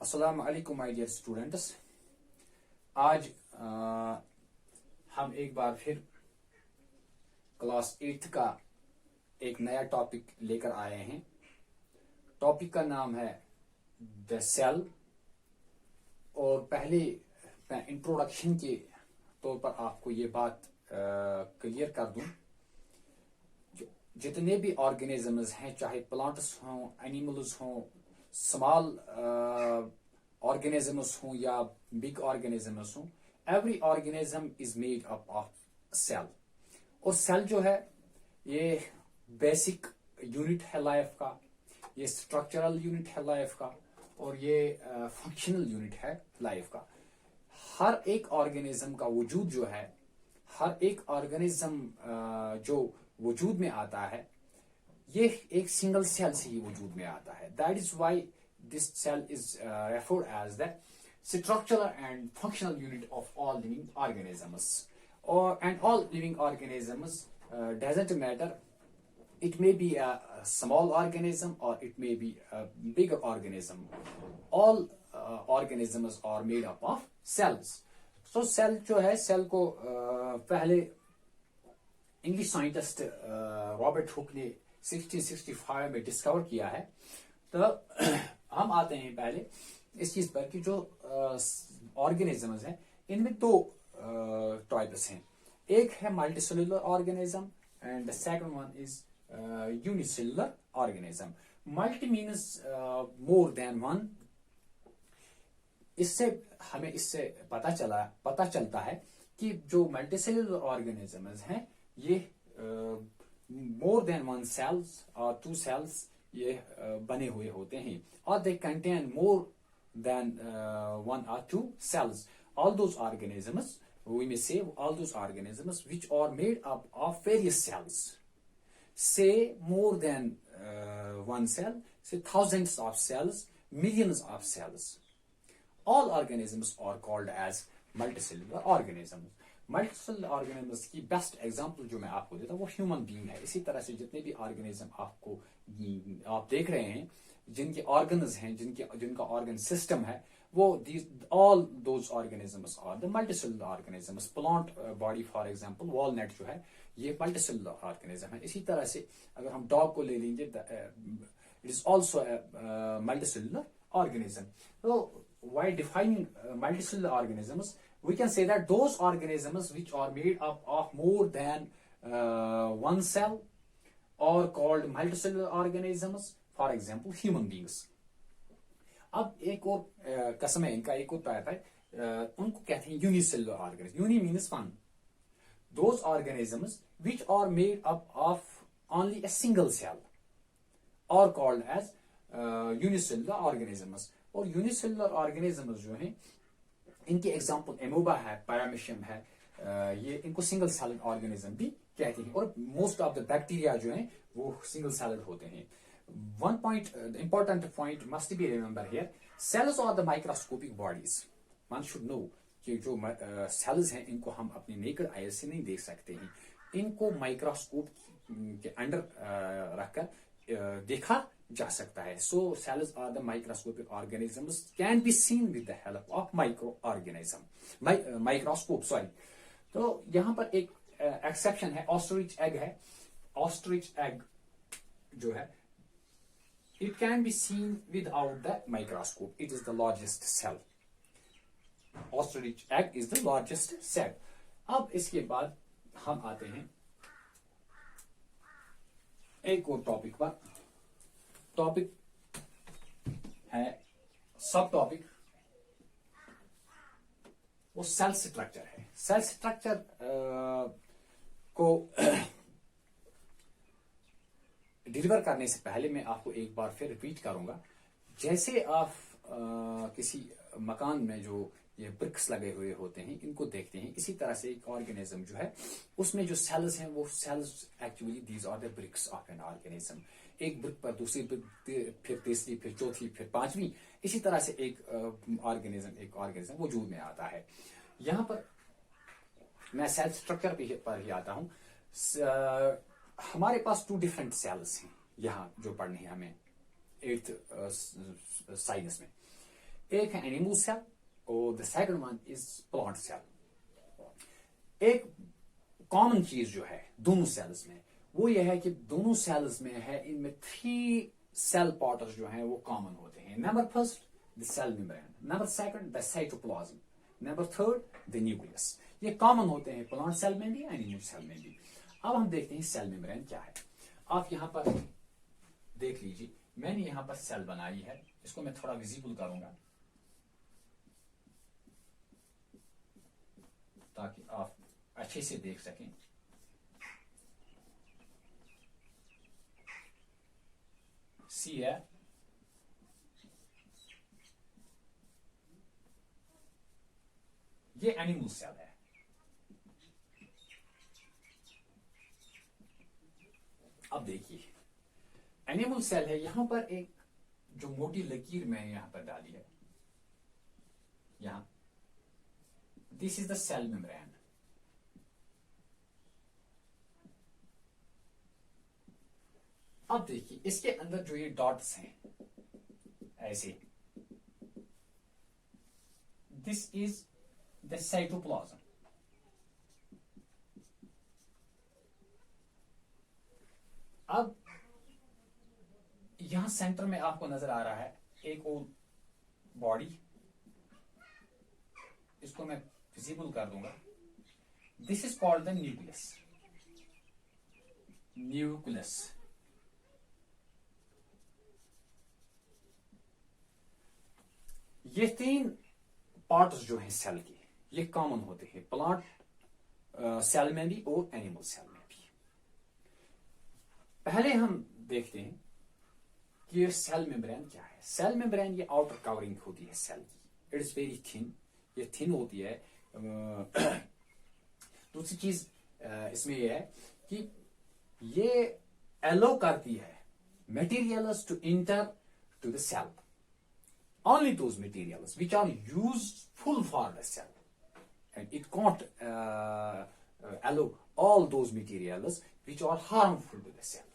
अस्सलाम वालेकुम my dear students. आज हम एक बार फिर क्लास 8th का एक नया टॉपिक लेकर आए हैं। टॉपिक का नाम है द सेल। और पहले मैं इंट्रोडक्शन के तौर पर आपको ये बात क्लियर कर दूं। जितने भी ऑर्गेनिजम्स हैं, चाहे प्लांट्स हों, एनिमल्स हों, स्मॉल ऑर्गेनिजम्स हों या बिग ऑर्गेनिजम्स हों, every organism is made up of cell. और सेल जो है ये बेसिक यूनिट है लाइफ का, ये स्ट्रक्चरल यूनिट है लाइफ का, और ये फंक्शनल यूनिट है लाइफ का। हर एक ऑर्गेनिज्म का वजूद जो है, हर एक ऑर्गेनिज्म जो वजूद में आता है, ये एक सिंगल सेल से ही वजूद में आता है। That is why this cell is referred as the structural and functional unit of all living organisms. और and all living organisms doesn't matter, it may be a small organism or it may be a bigger organism. All organisms are made up of cells. So cell जो है, cell को पहले English scientist Robert Hooke ने 1665 में discover किया है। तो हम आते हैं पहले इस चीज पर कि जो ऑर्गेनिजम्स हैं इनमें दो टाइप्स हैं। एक है multicellular organism and the second one is unicellular organism. Multi means more than one. इससे हमें पता चलता है कि जो मल्टीसेलुलर ऑर्गेनिजम्स हैं ये मोर देन वन सेल्स और टू सेल्स ये बने हुए होते हैं, और they contain more than one और two cells. All those organisms, we may say all those organisms which are made up of various cells. Say more than one cell, say thousands of cells, millions of cells. All organisms are called as multicellular organisms. Multicellular organisms की best example जो मैं आपको देता हूँ वो human being है। इसी तरह से जितने भी ऑर्गेनिज्म आप देख रहे हैं, जिनके ऑर्गन्स हैं, जिनका ऑर्गन सिस्टम है, वो all those organisms are the multicellular organisms. Plant body for example, walnut जो है ये मल्टीसेलुलर ऑर्गेनिज्म है। इसी तरह से अगर हम डॉग को ले लेंगे, it is also multicellular organism. तो why defining multicellular organisms, we can say that those organisms which are made up of more than one cell और called multicellular organisms, for example human beings. अब एक और कसम है इनका, एक और टाइप है, उनको कहते हैं unicellular organism. Uni means one. Those organisms which are made up of only a single cell are called as unicellular organisms. और unicellular organisms जो हैं इनके एग्जाम्पल एमोबा है, पैरामीशियम है, ये इनको सिंगल सेलेड ऑर्गेनिज्म भी कहते हैं। और मोस्ट ऑफ द बैक्टीरिया जो हैं वो सिंगल सेलेड होते हैं। One point, the important point must be remember here, cells are the microscopic bodies. One should know कि जो सेल्स हैं इनको हम अपनी नेकेड आई से नहीं देख सकते हैं, इनको माइक्रोस्कोप के अंडर रखकर देखा जा सकता है। So cells are the microscopic organisms can be seen with the help of microscope. Sorry, तो यहाँ पर एक एक्सेप्शन है, ऑस्ट्रिच एग है। ऑस्ट्रिच एग जो है it can be seen without the microscope, it is the largest cell. Ostrich egg is the largest cell. अब इसके बाद हम आते हैं एक और टॉपिक पर। टॉपिक है, सब टॉपिक वो सेल स्ट्रक्चर है। सेल स्ट्रक्चर को डिलीवर करने से पहले मैं आपको एक बार फिर रिपीट करूंगा। जैसे आप किसी मकान में जो ये ब्रिक्स लगे हुए होते हैं इनको देखते हैं, इसी तरह से एक ऑर्गेनिज्म जो है उसमें जो सेल्स हैं वो cells actually these are the bricks of an organism. एक ब्रिक पर दूसरी ब्रिक, फिर तीसरी, फिर चौथी, फिर पांचवी, इसी तरह से एक ऑर्गेनिज्म वजूद में आता है। यहाँ पर मैं सेल स्ट्रक्चर पर ही आता हूँ। हमारे पास 2 डिफरेंट सेल्स हैं यहाँ जो पढ़ने हैं हमें 8th साइंस में। एक है एनिमल सेल और the second one is plant cell. एक कॉमन चीज जो है दोनों सेल्स में वो ये है कि दोनों सेल्स में है इनमें 3 सेल पार्टर्स जो हैं वो कॉमन होते हैं। Number first the cell membrane, number second the cytoplasm, number third the nucleus. ये कॉमन होते हैं प्लांट सेल में भी एनिमल सेल में भी। अब हम देखते हैं सेल मेम्ब्रेन क्या है। आप यहां पर देख लीजिए, मैंने यहां पर सेल बनाई है, इसको मैं थोड़ा विजिबल करूंगा ताकि आप अच्छे से देख सकें। सी है ये एनिमल सेल है। अब देखिए एनिमल सेल है, यहां पर एक जो मोटी लकीर मैंने यहां पर डाली है, यहां this is the cell membrane. अब देखिए इसके अंदर जो ये डॉट्स हैं ऐसे, दिस इज द साइटोप्लाज्म। अब यहां सेंटर में आपको नजर आ रहा है एक और बॉडी, इसको मैं विजिबल कर दूंगा। This is called the nucleus. Nucleus ये 3 पार्ट्स जो हैं सेल के ये कॉमन होते हैं प्लांट सेल में भी और एनिमल सेल में भी। पहले हम देखते हैं कि ये सेल मेम्ब्रेन क्या है। सेल मेम्ब्रेन ये आउटर कवरिंग होती है सेल की, इट इज वेरी थिन, ये थिन होती है। दूसरी चीज इसमें ये है कि ये अलो करती है materials to enter to the cell, only those materials which are useful for the cell, and it can't allow all those materials which are harmful to the cell.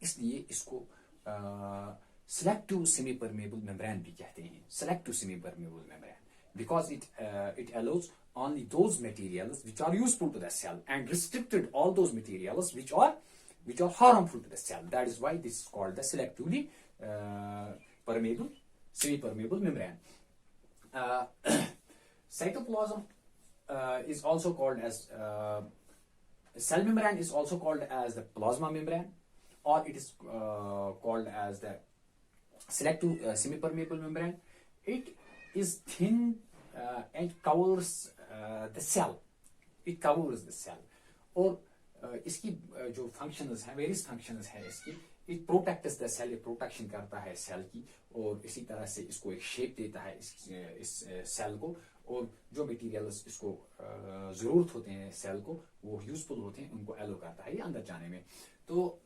इसलिए इसको selective semi-permeable membrane भी कहते हैं, selective semi-permeable membrane, because it allows only those materials which are useful to the cell and restricted all those materials which are harmful to the cell. That is why this is called the selectively permeable semi-permeable membrane. Cytoplasm is also called as cell membrane is also called as the plasma membrane, or it is called as the selective semi-permeable membrane. It is thin and covers the cell. It covers the cell. और इसकी जो functions हैं, various functions हैं इसकी, it protects the cell, protection करता है cell की, और इसी तरह से इसको एक शेप देता है इस सेल को, और जो मटेरियल्स इसको जरूरत होते हैं सेल को वो यूजफुल होते हैं उनको एलो करता है ये अंदर जाने में। तो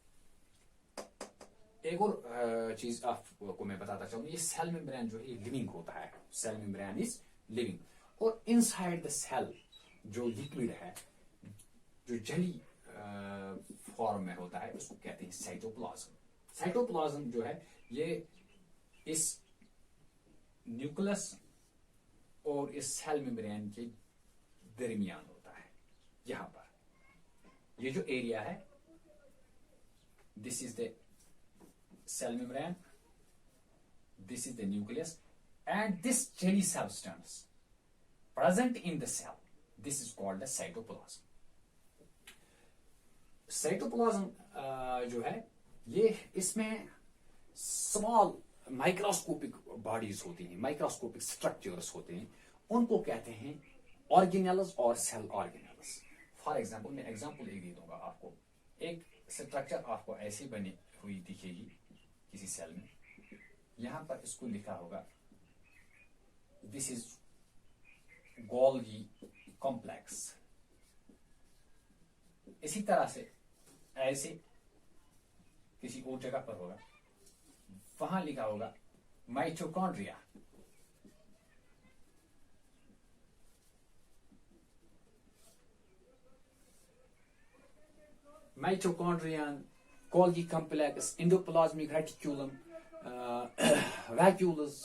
एक और चीज आपको मैं बताता चाहूँ, ये सेल मेम्ब्रेन जो है लिविंग होता है, सेल मेम्ब्रेन इज लिविंग, और इनसाइड द सेल जो लिक्विड है, जो जली फॉर्म में होता है, उसको कहते हैं साइटोप्लाज्म। साइटोप्लाज्म जो है ये इस न्यूक्लियस और इस सेल मेम्ब्रेन के दरमियान होता है। यहां पर ये जो एरिया है, this is the cell membrane, this is the nucleus, and this jelly substance present in the cell, this is called the cytoplasm. Cytoplasm जो है ये इसमें स्मॉल माइक्रोस्कोपिक बॉडीज होती हैं, माइक्रोस्कोपिक स्ट्रक्चर्स होते हैं, उनको कहते हैं ऑर्गेनेल्स और सेल ऑर्गेनेल्स। फॉर एग्जांपल मैं एग्जांपल एक दे दूंगा आपको। एक स्ट्रक्चर आपको ऐसी बनी हुई दिखेगी किसी सेल में, यहां पर इसको लिखा होगा दिस इज गोल्गी कॉम्प्लेक्स। इसी तरह से ऐसे किसी और जगह पर होगा, वहां लिखा होगा mitochondria. Mitochondrion, Golgi complex, endoplasmic reticulum, vacuoles,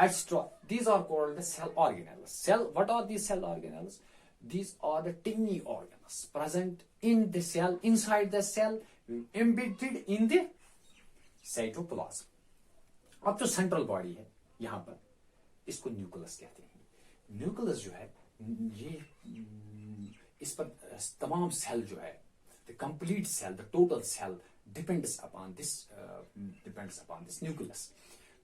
etc. These are called the cell organelles. What are these cell organelles? These are the tiny organelles present in the cell, inside the cell, embedded in the cytoplasm. अब जो central body है यहाँ पर, इसको nucleus कहते हैं. Nucleus जो है ये इस पर तमाम सेल जो है, the complete cell, the total cell depends upon this nucleus.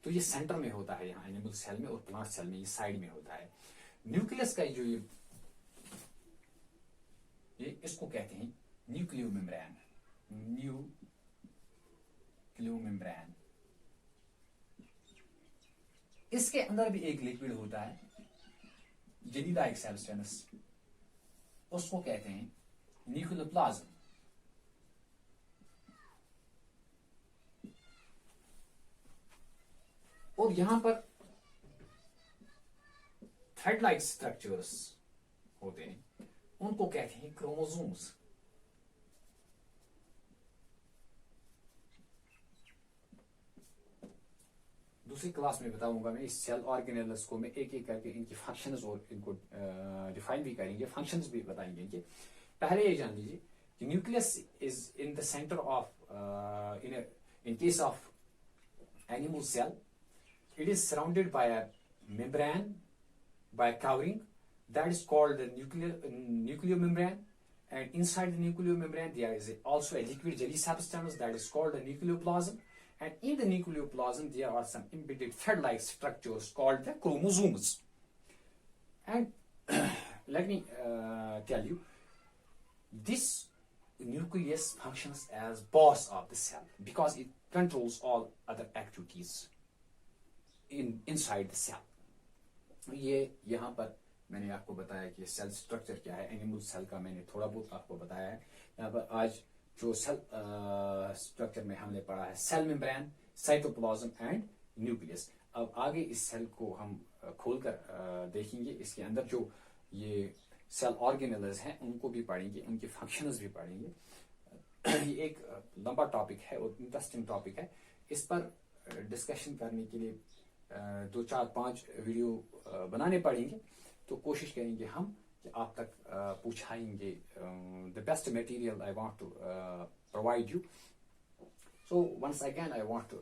तो ये सेंटर में होता है यहाँ एनिमल सेल में, और प्लांट सेल में ये साइड में होता है. न्यूक्लियस का जो ये इसको कहते हैं न्यूक्लियो मेम्ब्रेन. Nucleo membrane. इसके अंदर भी एक लिक्विड होता है, जेली लाइक सब्सटेंस, उसको कहते हैं न्यूक्लियोप्लाज्म. और यहां पर थ्रेड लाइक स्ट्रक्चर्स होते हैं, उनको कहते हैं क्रोमोसोम्स. दूसरी क्लास में बताऊंगा मैं इस सेल ऑर्गेनेल्स को, मैं एक एक करके इनकी फंक्शंस और इनको डिफाइन भी करेंगे, फंक्शंस भी बताएंगे इनके. पहले ये जान लीजिए कि nucleus is in the centre of, in case of animal cell, it is surrounded by a membrane, by a covering that is called the nucleomembrane, and inside the nucleomembrane there is also a liquid jelly substance that is called the nucleoplasm, and in the nucleoplasm there are some embedded thread-like structures called the chromosomes. And let me tell you, this nucleus functions as boss of the cell because it controls all other activities inside the cell. ये यहाँ पर मैंने आपको बताया कि cell structure क्या है. Animal cell का मैंने थोड़ा बहुत आपको बताया है. यहाँ पर आज जो सेल स्ट्रक्चर में हमने पढ़ा है, cell membrane, cytoplasm and nucleus. अब आगे इस सेल को हम खोलकर देखेंगे. इसके अंदर जो ये सेल ऑर्गेनेल्स हैं उनको भी पढ़ेंगे, उनके फंक्शंस भी पढ़ेंगे. ये एक लंबा टॉपिक है और इंटरेस्टिंग टॉपिक है. इस पर डिस्कशन करने के लिए 2, 4, 5 वीडियो बनाने पड़ेंगे. तो कोशिश करेंगे हम कि आप तक पहुंचाएंगे the best material I want to provide you. So once again I want to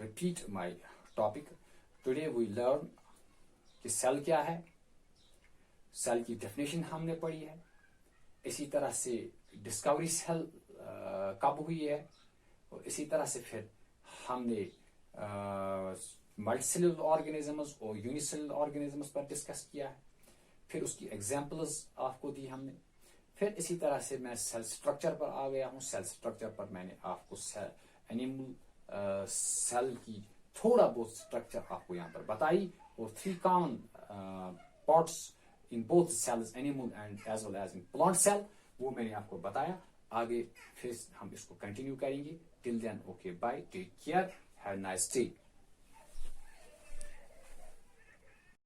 repeat my topic. Today we learn कि सेल क्या है, सेल की डेफिनेशन हमने पढ़ी है. इसी तरह से डिस्कवरी सेल कब हुई है, और इसी तरह से फिर हमने मल्टीसेलुलर ऑर्गेनिजम्स और यूनिसेलुलर ऑर्गेनिजम्स पर डिस्कस किया है. फिर उसकी एग्जांपल्स आपको दी हमने. फिर इसी तरह से मैं सेल स्ट्रक्चर पर आ गया हूँ. सेल स्ट्रक्चर पर मैंने आपको एनिमल सेल की थोड़ा बहुत स्ट्रक्चर आपको यहाँ पर बताई, और 3 common parts in both cells, animal and as well as in plant cell, वो मैंने आपको बताया. आगे फिर हम इसको कंटिन्यू करेंगे. Till then, okay, bye, take care, have a nice day.